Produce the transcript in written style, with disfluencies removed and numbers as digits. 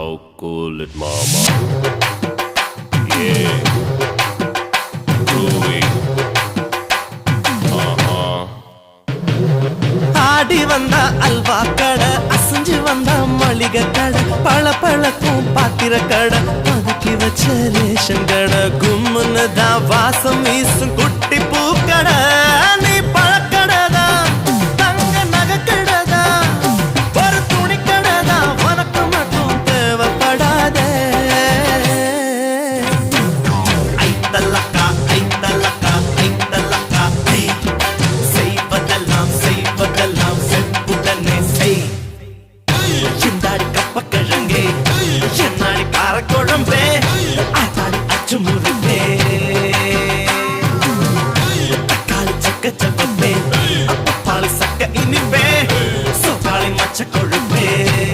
How cool it, mama. Yeah. Groovy. ஆடி வந்த அல்வா கடை, அசைஞ்சு வந்த மளிகை கடை, பழப்பழக்கும் பாத்திர கடை, பதுக்கி வச்ச ரேஷன் கடை, கும்முன்னு தான் வாசம் வீசும் குட்டி பூக்கடை. நீ பழக்கடைதான், தங்க நகை கடைதான், ஒரு துணி கடைதான், உனக்கு மட்டும் தேவைப்படாதே. ஐத்தலக்கா ஐத்தலக்கா ஐத்தலக்கா ஐ, செய்வதெல்லாம் செய்வதெல்லாம் செப்புடனே செய். எந்தாடி கப்பக்கிழங்கே, என்னாடி காரக்குழம்பே, ஆத்தாடி அச்சு முறுக்கே, தக்காளி சக்க சப்பப்பே, அப்பப்பாளி சக்க இனிப்பே, சோப்பாளி மச்ச கொழு